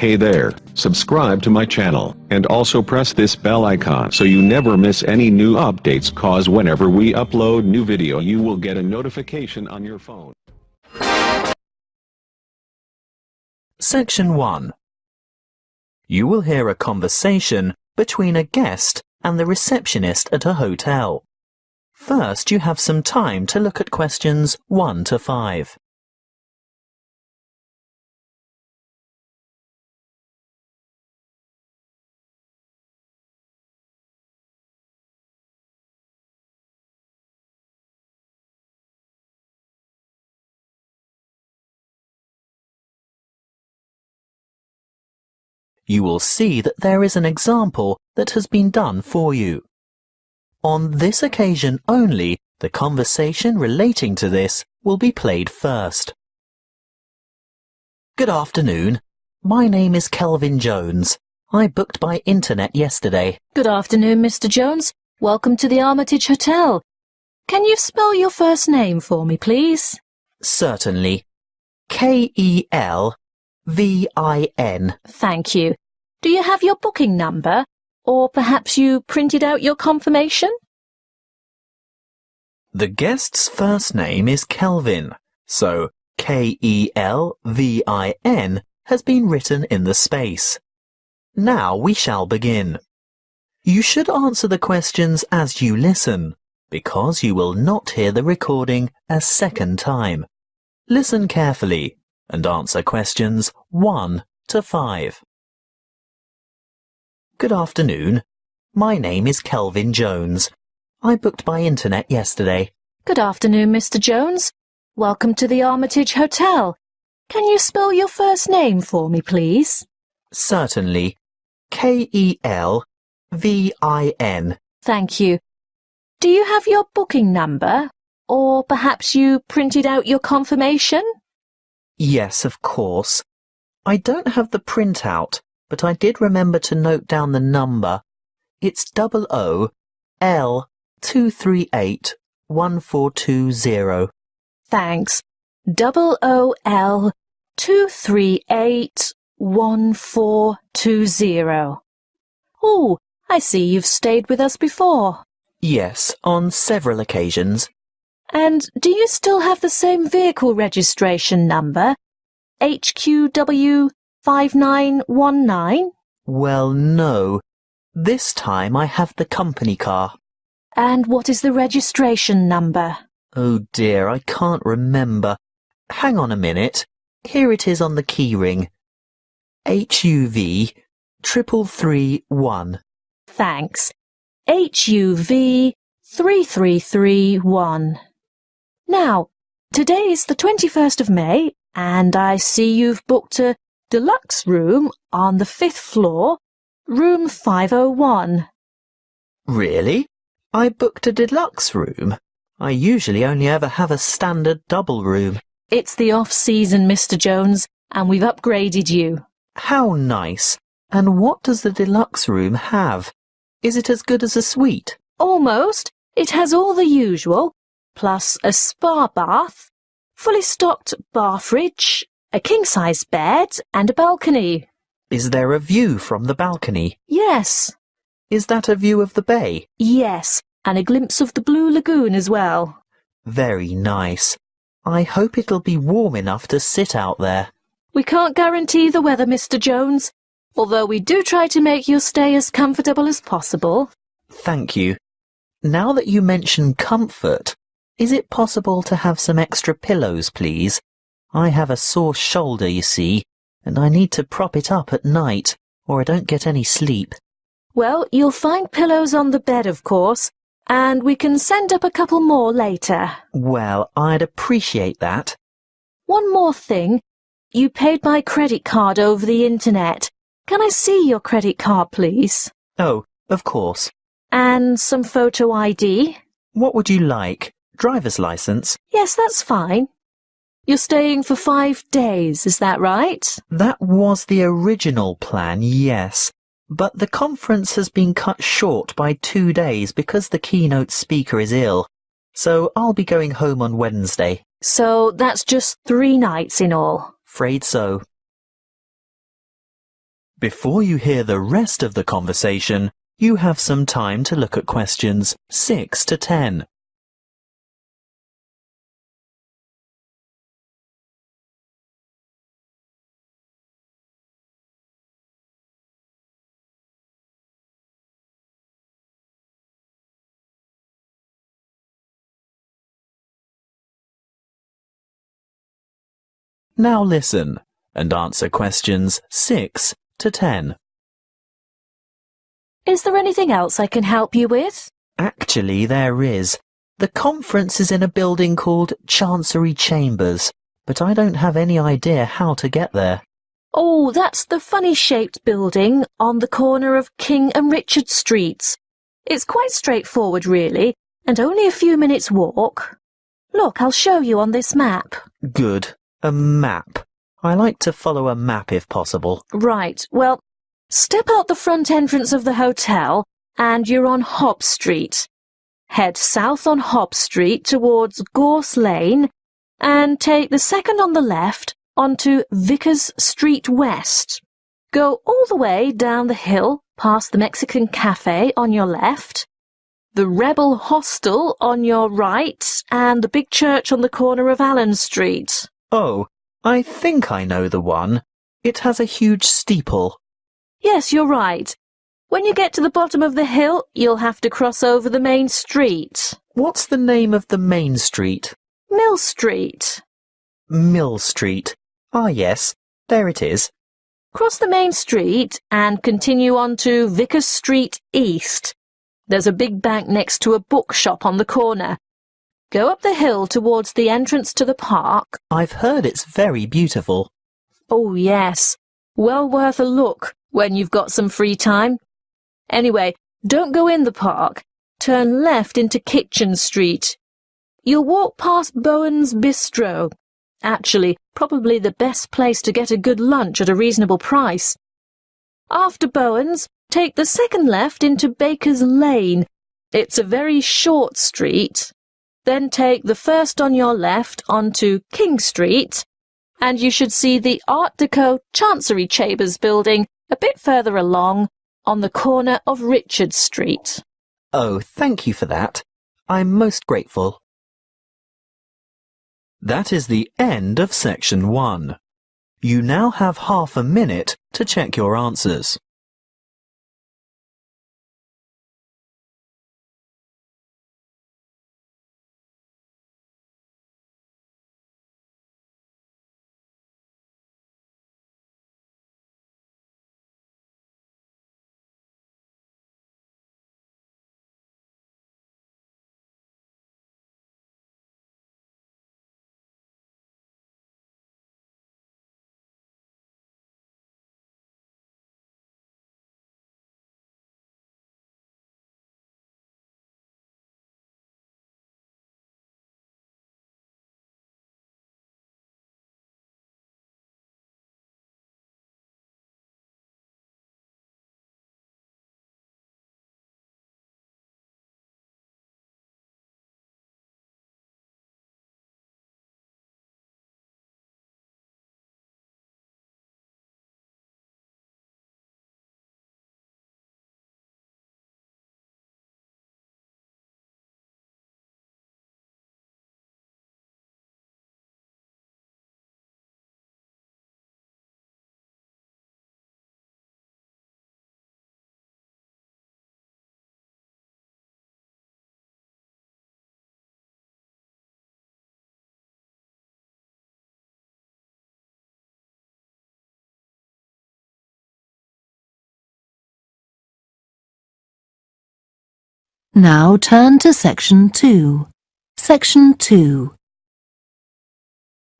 Hey there, subscribe to my channel, and also press this bell icon so you never miss any new updates, cause whenever we upload new video you will get a notification on your phone. Section 1. You will hear a conversation between a guest and the receptionist at a hotel. First, you have some time to look at questions 1 to 5. You will see that there is an example that has been done for you. On this occasion only, the conversation relating to this will be played first. Good afternoon. My name is Kelvin Jones. I booked by internet yesterday. Good afternoon, Mr. Jones. Welcome to the Armitage Hotel. Can you spell your first name for me, please? Certainly. K-E-L-V-I-N. Thank you. Do you have your booking number? Or perhaps you printed out your confirmation? The guest's first name is Kelvin, so K-E-L-V-I-N has been written in the space. Now we shall begin. You should answer the questions as you listen, because you will not hear the recording a second time. Listen carefully and answer questions 1 to 5. Good afternoon. My name is Kelvin Jones. I booked by internet yesterday. Good afternoon, Mr. Jones. Welcome to the Armitage Hotel. Can you spell your first name for me, please? Certainly. K-E-L-V-I-N. Thank you. Do you have your booking number? Or perhaps you printed out your confirmation? Yes, of course. I don't have the printout, but I did remember to note down the number. It's 00L2381420. Thanks. 00L2381420. Oh, I see you've stayed with us before. Yes, on several occasions. And do you still have the same vehicle registration number? HQW5919? Well, no. This time I have the company car. And what is the registration number? Oh dear, I can't remember. Hang on a minute. Here it is on the keyring. HUV 3331. Thanks. HUV 3331. Now, today is the 21st of May, and I see you've booked a deluxe room on the 5th floor, room 501. Really? I booked a deluxe room? I usually only ever have a standard double room. It's the off-season, Mr. Jones, and we've upgraded you. How nice. And what does the deluxe room have? Is it as good as a suite? Almost. It has all the usual, plus a spa bath, fully stocked bar fridge, a king-size bed, and a balcony. Is there a view from the balcony? Yes. Is that a view of the bay? Yes, and a glimpse of the Blue Lagoon as well. Very nice. I hope it'll be warm enough to sit out there. We can't guarantee the weather, Mr. Jones, although we do try to make your stay as comfortable as possible. Thank you. Now that you mention comfort, is it possible to have some extra pillows, please? I have a sore shoulder, you see, and I need to prop it up at night, or I don't get any sleep. Well, you'll find pillows on the bed, of course, and we can send up a couple more later. Well, I'd appreciate that. One more thing. You paid by credit card over the internet. Can I see your credit card, please? Oh, of course. And some photo ID? What would you like? Driver's license? Yes, that's fine. You're staying for 5 days, is that right? That was the original plan, yes. But the conference has been cut short by 2 days because the keynote speaker is ill. So I'll be going home on Wednesday. So that's just 3 nights in all. Afraid so. Before you hear the rest of the conversation, you have some time to look at questions 6 to 10. Now listen and answer questions 6 to 10. Is there anything else I can help you with? Actually, there is. The conference is in a building called Chancery Chambers, but I don't have any idea how to get there. Oh, that's the funny-shaped building on the corner of King and Richard Streets. It's quite straightforward, really, and only a few minutes' walk. Look, I'll show you on this map. Good. A map. I like to follow a map if possible. Right, well, step out the front entrance of the hotel and you're on Hobb Street. Head south on Hobb Street towards Gorse Lane and take the second on the left onto Vickers Street West. Go all the way down the hill past the Mexican Cafe on your left, the Rebel Hostel on your right, and the big church on the corner of Allen Street. Oh, I think I know the one. It has a huge steeple. Yes, you're right. When you get to the bottom of the hill, you'll have to cross over the main street. What's the name of the main street? Mill Street. Mill Street. Ah, yes, there it is. Cross the main street and continue on to Vickers Street East. There's a big bank next to a bookshop on the corner. Go up the hill towards the entrance to the park. I've heard it's very beautiful. Oh, yes. Well worth a look when you've got some free time. Anyway, don't go in the park. Turn left into Kitchen Street. You'll walk past Bowen's Bistro. Actually, probably the best place to get a good lunch at a reasonable price. After Bowen's, take the second left into Baker's Lane. It's a very short street. Then take the first on your left onto King Street, and you should see the Art Deco Chancery Chambers building a bit further along on the corner of Richard Street. Oh, thank you for that. I'm most grateful. That is the end of section 1. You now have half a minute to check your answers. Now turn to Section 2. Section 2.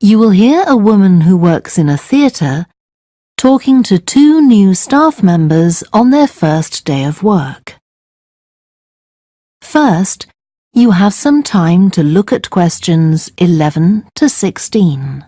You will hear a woman who works in a theatre talking to 2 new staff members on their first day of work. First, you have some time to look at questions 11 to 16.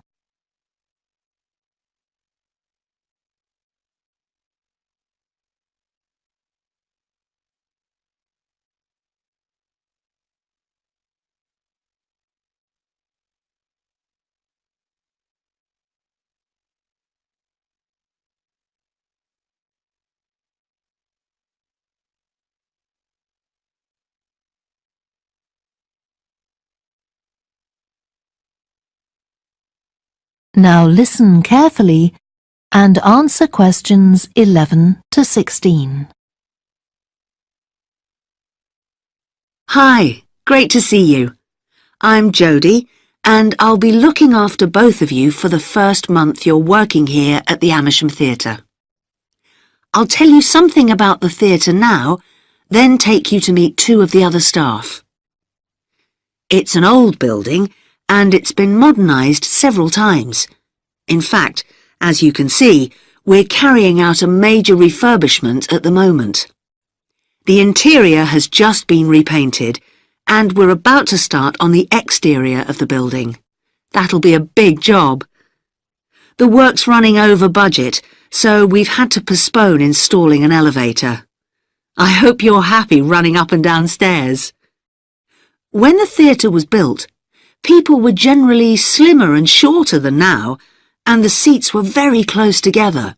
Now listen carefully and answer questions 11 to 16. Hi, great to see you. I'm Jodie, and I'll be looking after both of you for the first month you're working here at the Amersham Theatre. I'll tell you something about the theatre now, then take you to meet two of the other staff. It's an old building, and it's been modernised several times. In fact, as you can see, we're carrying out a major refurbishment at the moment. The interior has just been repainted, and we're about to start on the exterior of the building. That'll be a big job. The work's running over budget, so we've had to postpone installing an elevator. I hope you're happy running up and down stairs. When the theatre was built, people were generally slimmer and shorter than now, and the seats were very close together.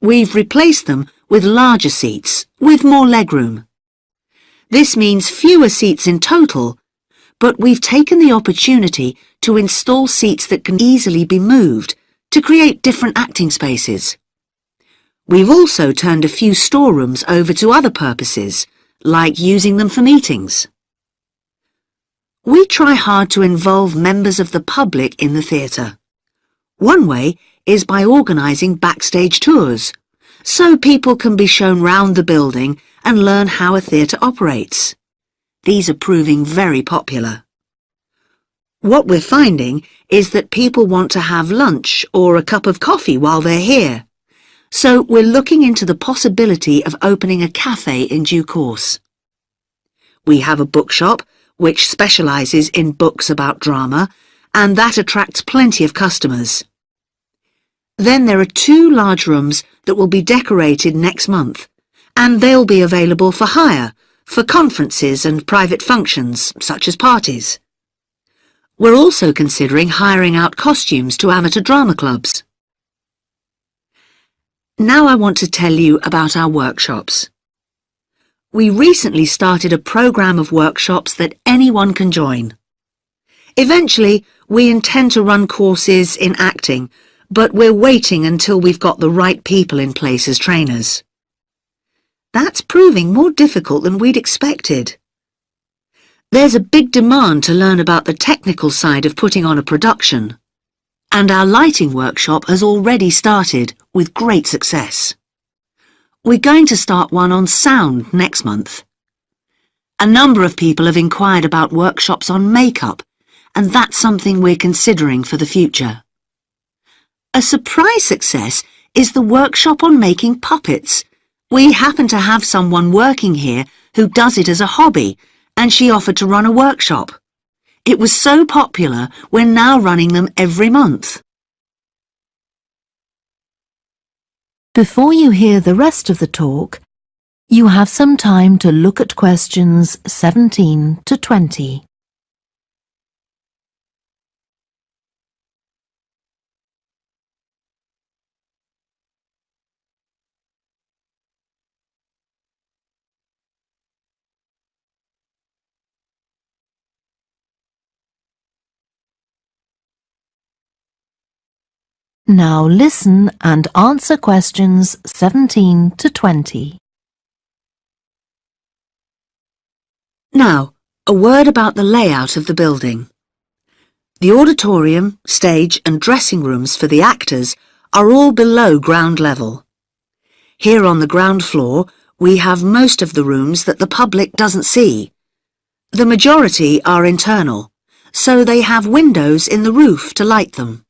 We've replaced them with larger seats, with more legroom. This means fewer seats in total, but we've taken the opportunity to install seats that can easily be moved to create different acting spaces. We've also turned a few storerooms over to other purposes, like using them for meetings. We try hard to involve members of the public in the theatre. One way is by organising backstage tours, so people can be shown round the building and learn how a theatre operates. These are proving very popular. What we're finding is that people want to have lunch or a cup of coffee while they're here, so we're looking into the possibility of opening a cafe in due course. We have a bookshop which specialises in books about drama, and that attracts plenty of customers. Then there are 2 large rooms that will be decorated next month, and they'll be available for hire, for conferences and private functions, such as parties. We're also considering hiring out costumes to amateur drama clubs. Now I want to tell you about our workshops. We recently started a programme of workshops that anyone can join. Eventually, we intend to run courses in acting, but we're waiting until we've got the right people in place as trainers. That's proving more difficult than we'd expected. There's a big demand to learn about the technical side of putting on a production, and our lighting workshop has already started with great success. We're going to start one on sound next month. A number of people have inquired about workshops on makeup, and that's something we're considering for the future. A surprise success is the workshop on making puppets. We happen to have someone working here who does it as a hobby, and she offered to run a workshop. It was so popular, we're now running them every month. Before you hear the rest of the talk, you have some time to look at questions 17 to 20. Now listen and answer questions 17 to 20. Now, a word about the layout of the building. The auditorium, stage and dressing rooms for the actors are all below ground level. Here on the ground floor, we have most of the rooms that the public doesn't see. The majority are internal, so they have windows in the roof to light them.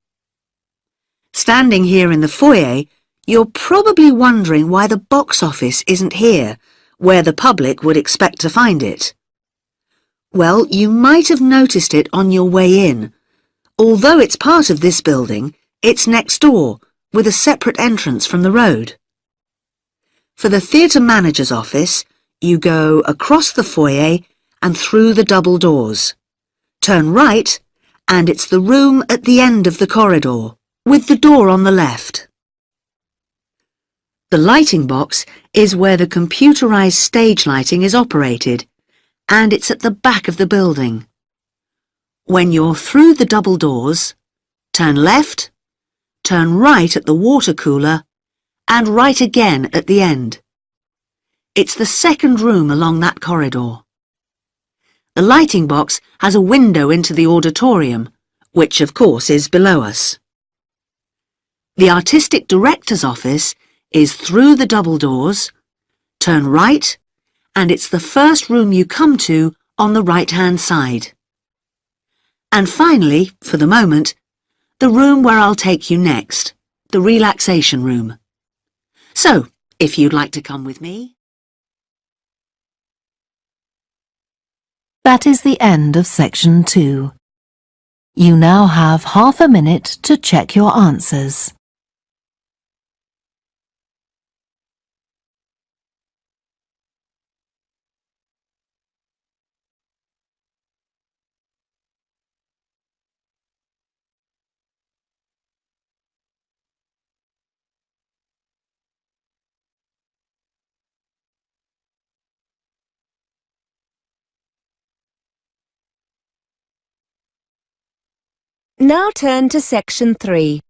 Standing here in the foyer, you're probably wondering why the box office isn't here, where the public would expect to find it. Well, you might have noticed it on your way in. Although it's part of this building, it's next door, with a separate entrance from the road. For the theatre manager's office, you go across the foyer and through the double doors. Turn right, and it's the room at the end of the corridor, with the door on the left. The lighting box is where the computerized stage lighting is operated, and it's at the back of the building. When you're through the double doors, turn left turn right at the water cooler and right again at the end. It's the second room along that corridor. The lighting box has a window into the auditorium, which of course is below us. The artistic director's office is through the double doors, turn right, and it's the first room you come to on the right-hand side. And finally, for the moment, the room where I'll take you next, the relaxation room. So, if you'd like to come with me. That is the end of section 2. You now have half a minute to check your answers. Now turn to section 3.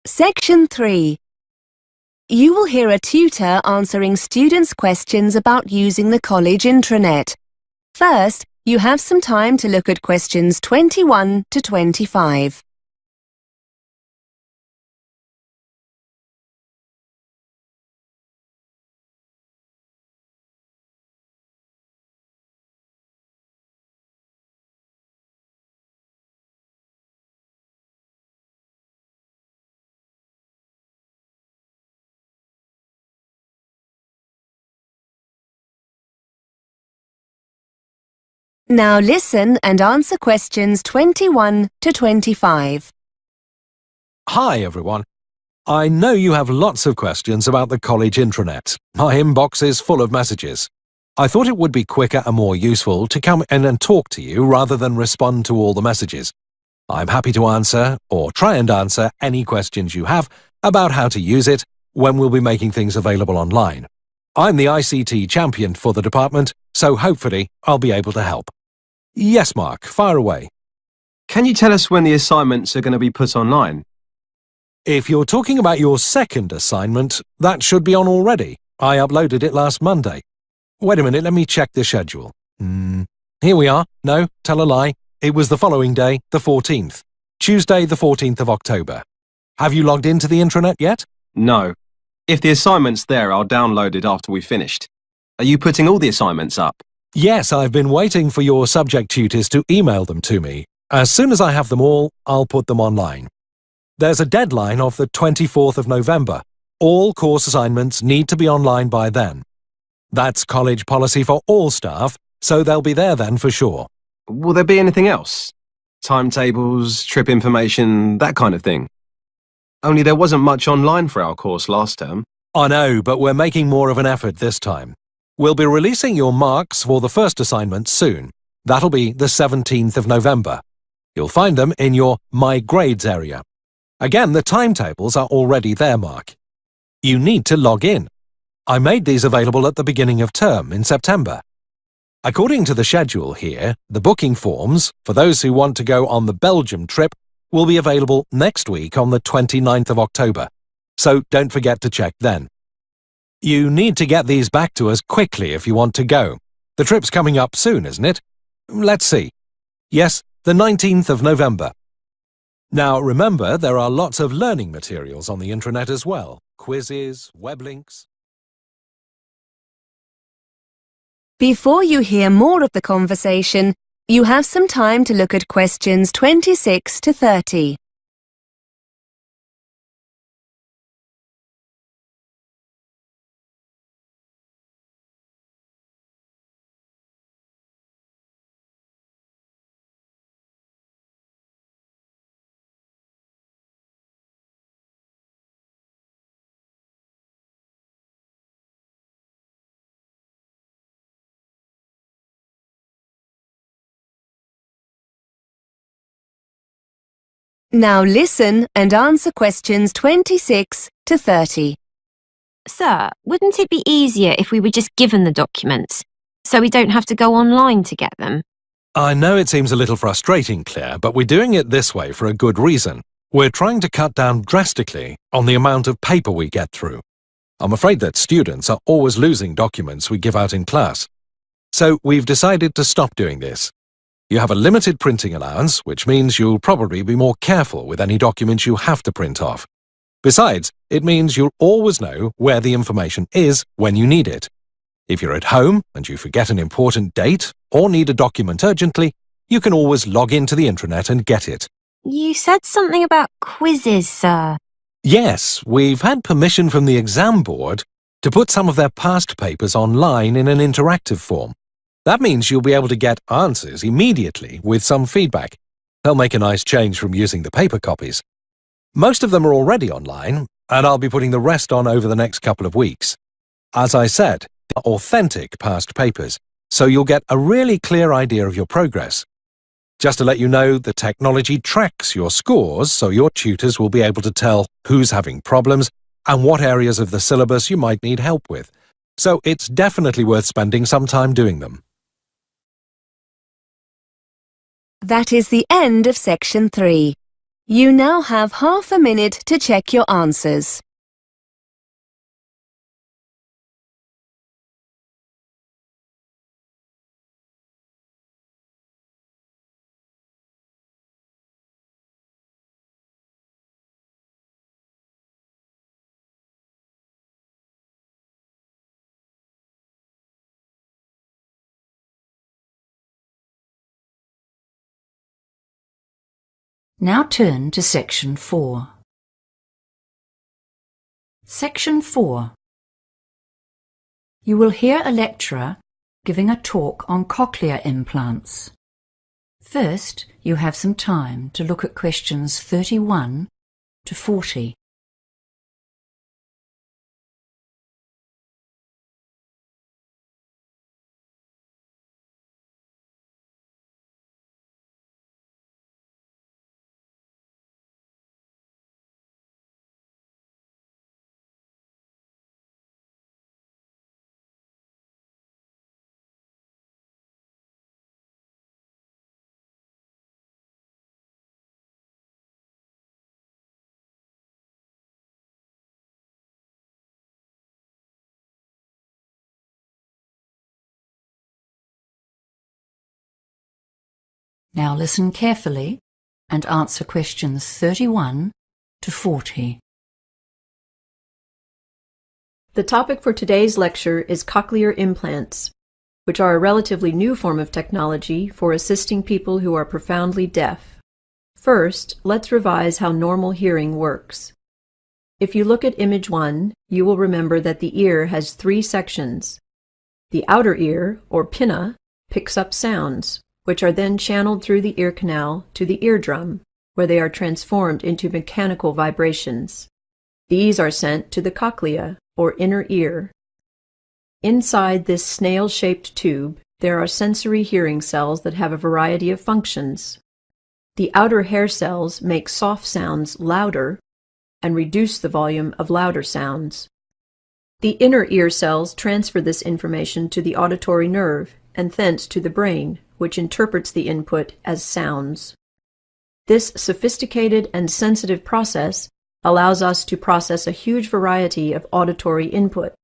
Section 3. You will hear a tutor answering students' questions about using the college intranet. First, you have some time to look at questions 21 to 25. Now listen and answer questions 21 to 25. Hi everyone. I know you have lots of questions about the college intranet. My inbox is full of messages. I thought it would be quicker and more useful to come in and talk to you rather than respond to all the messages. I'm happy to answer, or try and answer, any questions you have about how to use it when we'll be making things available online. I'm the ICT champion for the department, so hopefully I'll be able to help. Yes, Mark, fire away. Can you tell us when the assignments are going to be put online? If you're talking about your second assignment, that should be on already. I uploaded it last Monday. Wait a minute, let me check the schedule. Here we are. No, tell a lie. It was the following day, the 14th. Tuesday, the 14th of October. Have you logged into the intranet yet? No. If the assignment's there, I'll download it after we've finished. Are you putting all the assignments up? Yes, I've been waiting for your subject tutors to email them to me. As soon as I have them all, I'll put them online. There's a deadline of the 24th of November. All course assignments need to be online by then. That's college policy for all staff, so they'll be there then for sure. Will there be anything else? Timetables, trip information, that kind of thing? Only there wasn't much online for our course last term. I know, but we're making more of an effort this time. We'll be releasing your marks for the first assignment soon. That'll be the 17th of November. You'll find them in your My Grades area. Again, the timetables are already there, Mark. You need to log in. I made these available at the beginning of term in September. According to the schedule here, the booking forms, for those who want to go on the Belgium trip, will be available next week on the 29th of October. So don't forget to check then. You need to get these back to us quickly if you want to go. The trip's coming up soon, isn't it? Let's see. Yes, the 19th of November. Now remember, there are lots of learning materials on the intranet as well. Quizzes, web links. Before you hear more of the conversation, you have some time to look at questions 26 to 30. Now listen and answer questions 26 to 30. Sir, wouldn't it be easier if we were just given the documents, so we don't have to go online to get them? I know it seems a little frustrating, Claire, but we're doing it this way for a good reason. We're trying to cut down drastically on the amount of paper we get through. I'm afraid that students are always losing documents we give out in class. So we've decided to stop doing this. You have a limited printing allowance, which means you'll probably be more careful with any documents you have to print off. Besides, it means you'll always know where the information is when you need it. If you're at home and you forget an important date or need a document urgently, you can always log into the intranet and get it. You said something about quizzes, sir. Yes, we've had permission from the exam board to put some of their past papers online in an interactive form. That means you'll be able to get answers immediately with some feedback. They'll make a nice change from using the paper copies. Most of them are already online, and I'll be putting the rest on over the next couple of weeks. As I said, they're authentic past papers, so you'll get a really clear idea of your progress. Just to let you know, the technology tracks your scores, so your tutors will be able to tell who's having problems and what areas of the syllabus you might need help with. So it's definitely worth spending some time doing them. That is the end of section 3. You now have half a minute to check your answers. Now turn to Section 4. Section 4. You will hear a lecturer giving a talk on cochlear implants. First, you have some time to look at questions 31 to 40. Now listen carefully and answer questions 31 to 40. The topic for today's lecture is cochlear implants, which are a relatively new form of technology for assisting people who are profoundly deaf. First, let's revise how normal hearing works. If you look at image 1, you will remember that the ear has 3 sections. The outer ear, or pinna, picks up sounds, which are then channeled through the ear canal to the eardrum, where they are transformed into mechanical vibrations. These are sent to the cochlea, or inner ear. Inside this snail-shaped tube, there are sensory hearing cells that have a variety of functions. The outer hair cells make soft sounds louder and reduce the volume of louder sounds. The inner ear cells transfer this information to the auditory nerve and thence to the brain, which interprets the input as sounds. This sophisticated and sensitive process allows us to process a huge variety of auditory input.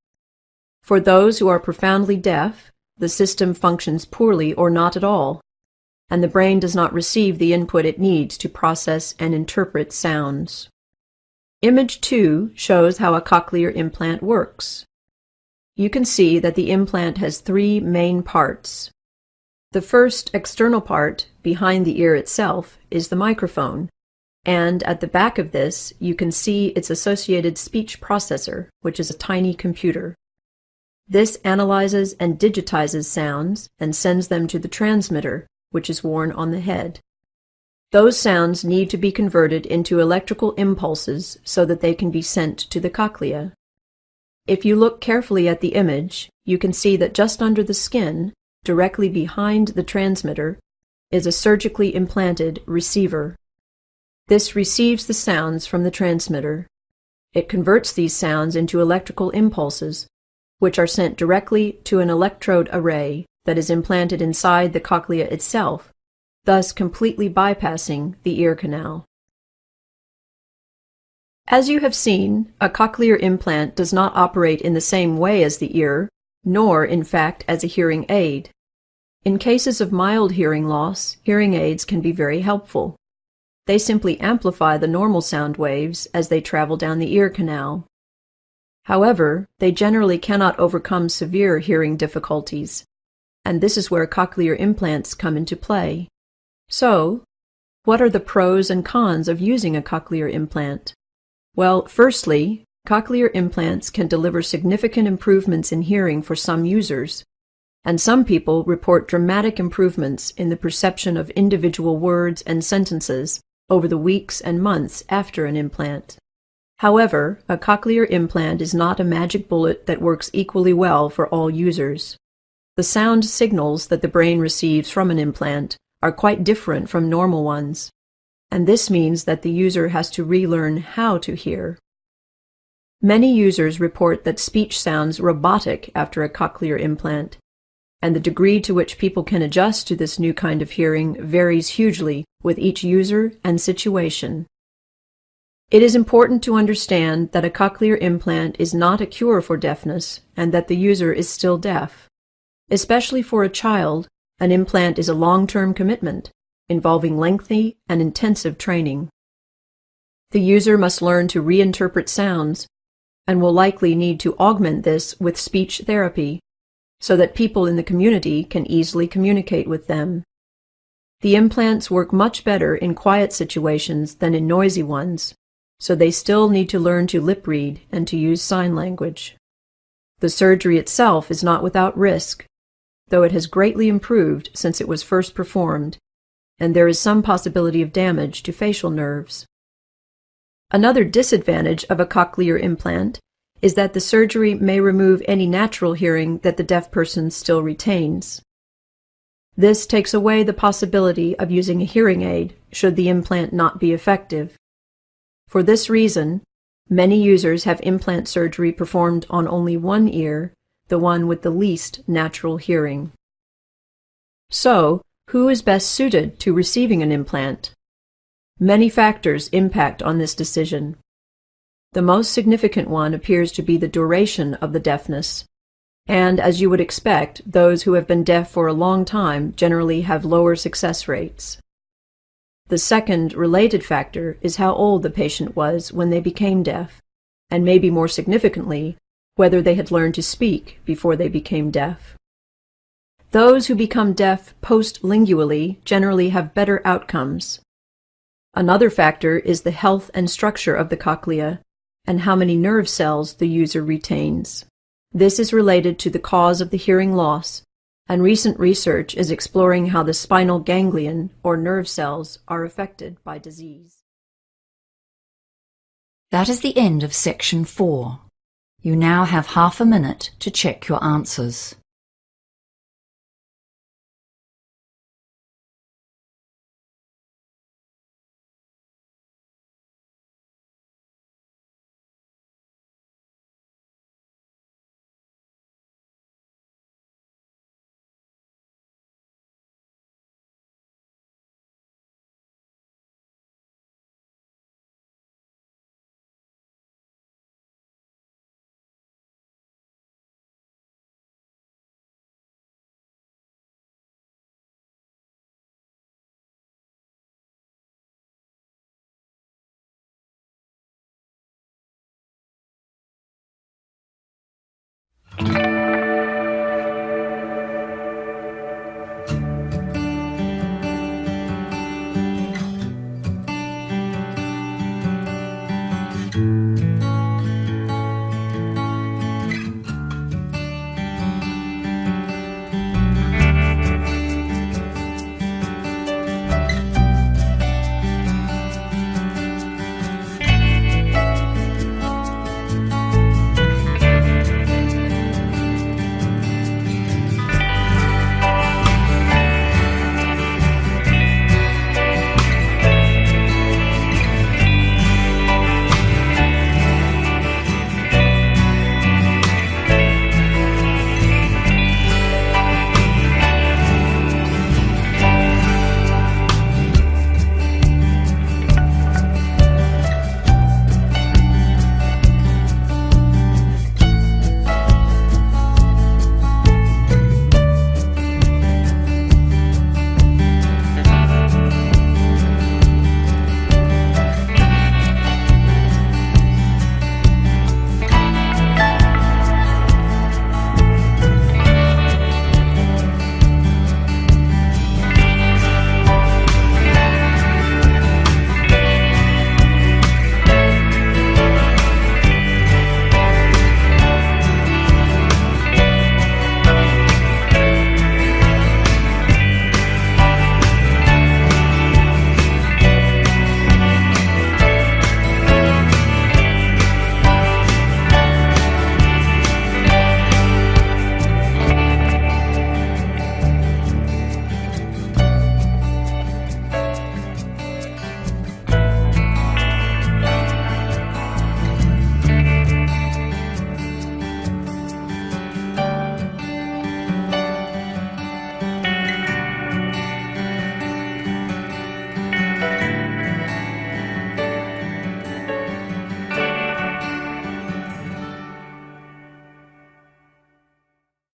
For those who are profoundly deaf, the system functions poorly or not at all, and the brain does not receive the input it needs to process and interpret sounds. Image 2 shows how a cochlear implant works. You can see that the implant has 3 main parts. The first external part, behind the ear itself, is the microphone, and at the back of this you can see its associated speech processor, which is a tiny computer. This analyzes and digitizes sounds and sends them to the transmitter, which is worn on the head. Those sounds need to be converted into electrical impulses so that they can be sent to the cochlea. If you look carefully at the image, you can see that just under the skin, directly behind the transmitter, is a surgically implanted receiver. This receives the sounds from the transmitter. It converts these sounds into electrical impulses, which are sent directly to an electrode array that is implanted inside the cochlea itself, thus completely bypassing the ear canal. As you have seen, a cochlear implant does not operate in the same way as the ear, nor, in fact, as a hearing aid. In cases of mild hearing loss, hearing aids can be very helpful. They simply amplify the normal sound waves as they travel down the ear canal. However, they generally cannot overcome severe hearing difficulties, and this is where cochlear implants come into play. So, what are the pros and cons of using a cochlear implant? Well, firstly, cochlear implants can deliver significant improvements in hearing for some users, and some people report dramatic improvements in the perception of individual words and sentences over the weeks and months after an implant. However, a cochlear implant is not a magic bullet that works equally well for all users. The sound signals that the brain receives from an implant are quite different from normal ones, and this means that the user has to relearn how to hear. Many users report that speech sounds robotic after a cochlear implant, and the degree to which people can adjust to this new kind of hearing varies hugely with each user and situation. It is important to understand that a cochlear implant is not a cure for deafness and that the user is still deaf. Especially for a child, an implant is a long-term commitment, involving lengthy and intensive training. The user must learn to reinterpret sounds and will likely need to augment this with speech therapy so that people in the community can easily communicate with them. The implants work much better in quiet situations than in noisy ones, so they still need to learn to lip read and to use sign language. The surgery itself is not without risk, though it has greatly improved since it was first performed, and there is some possibility of damage to facial nerves. Another disadvantage of a cochlear implant is that the surgery may remove any natural hearing that the deaf person still retains. This takes away the possibility of using a hearing aid should the implant not be effective. For this reason, many users have implant surgery performed on only one ear, the one with the least natural hearing. So, who is best suited to receiving an implant? Many factors impact on this decision. The most significant one appears to be the duration of the deafness, and as you would expect, those who have been deaf for a long time generally have lower success rates. The second related factor is how old the patient was when they became deaf, and maybe more significantly, whether they had learned to speak before they became deaf. Those who become deaf postlingually generally have better outcomes. Another factor is the health and structure of the cochlea and how many nerve cells the user retains. This is related to the cause of the hearing loss, and recent research is exploring how the spinal ganglion or nerve cells are affected by disease. That is the end of section 4. You now have half a minute to check your answers.